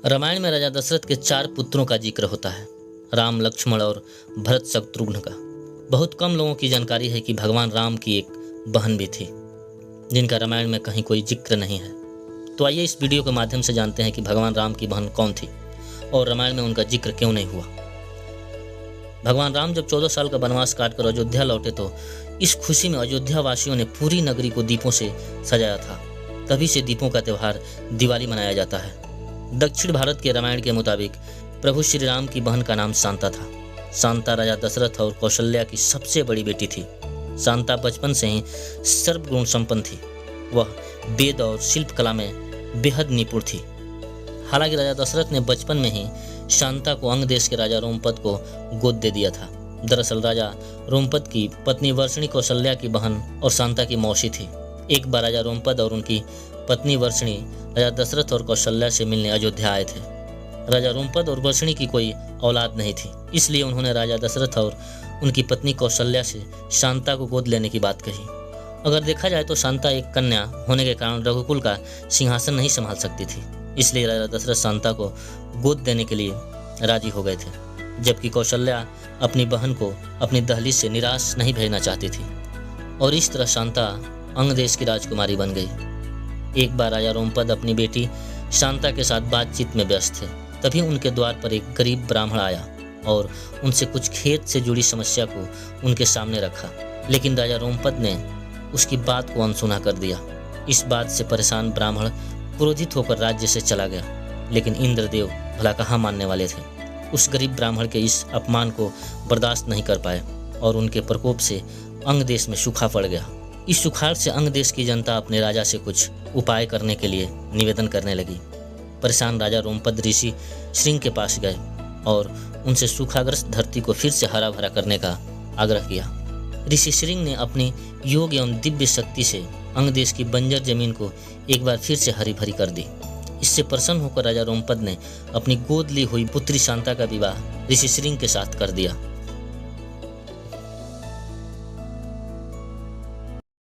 रामायण में राजा दशरथ के 4 पुत्रों का जिक्र होता है, राम, लक्ष्मण और भरत शत्रुघ्न का। बहुत कम लोगों की जानकारी है कि भगवान राम की एक बहन भी थी, जिनका रामायण में कहीं कोई जिक्र नहीं है। तो आइए इस वीडियो के माध्यम से जानते हैं कि भगवान राम की बहन कौन थी और रामायण में उनका जिक्र क्यों नहीं हुआ। भगवान राम जब 14 साल का वनवास काटकर अयोध्या लौटे तो इस खुशी में अयोध्या वासियों ने पूरी नगरी को दीपों से सजाया था। तभी से दीपों का त्यौहार दिवाली मनाया जाता है। दक्षिण भारत के रामायण के मुताबिक प्रभु श्री राम की बहन का नाम शांता था। शांता राजा दशरथ और कौशल्या की सबसे बड़ी बेटी थी। शांता बचपन से ही सर्वगुण संपन्न थी। वह वेद और शिल्प कला में बेहद निपुण थी। हालांकि राजा दशरथ ने बचपन में ही शांता को अंग देश के राजा रोमपद को गोद दे दिया था। दरअसल राजा रोमपद की पत्नी वर्षणी कौशल्या की बहन और शांता की मौसी थी। एक बार राजा रोमपद और उनकी पत्नी वर्षणी राजा दशरथ और कौशल्या से मिलने अयोध्या आए थे। राजा रोमपद और वर्षणी की कोई औलाद नहीं थी, इसलिए उन्होंने राजा दशरथ और उनकी पत्नी कौशल्या से शांता को गोद लेने की बात कही। अगर देखा जाए तो शांता एक कन्या होने के कारण रघुकुल का सिंहासन नहीं संभाल सकती थी, इसलिए राजा दशरथ शांता को गोद देने के लिए राजी हो गए थे, जबकि कौशल्या अपनी बहन को अपनी दहलीज से निराश नहीं भेजना चाहती थी। और इस तरह शांता अंग देश की राजकुमारी बन गई। एक बार राजा रोमपद अपनी बेटी शांता के साथ बातचीत में व्यस्त थे। तभी उनके द्वार पर एक गरीब ब्राह्मण आया और उनसे कुछ खेत से जुड़ी समस्या को उनके सामने रखा, लेकिन राजा रोमपद ने उसकी बात को अनसुना कर दिया। इस बात से परेशान ब्राह्मण क्रोधित होकर राज्य से चला गया, लेकिन इंद्रदेव भला कहाँ मानने वाले थे। उस गरीब ब्राह्मण के इस अपमान को बर्दाश्त नहीं कर पाए और उनके प्रकोप से अंग देश में सूखा पड़ गया। इस सुखाड़ से अंग देश की जनता अपने राजा से कुछ उपाय करने के लिए निवेदन करने लगी। परेशान राजा रोमपद ऋषि श्रृंग के पास गए और उनसे सूखाग्रस्त धरती को फिर से हरा भरा करने का आग्रह किया। ऋषि श्रृंग ने अपनी योग एवं दिव्य शक्ति से अंग देश की बंजर जमीन को एक बार फिर से हरी भरी कर दी। इससे प्रसन्न होकर राजा रोमपद ने अपनी गोद ली हुई पुत्री शांता का विवाह ऋषि श्रृंग के साथ कर दिया।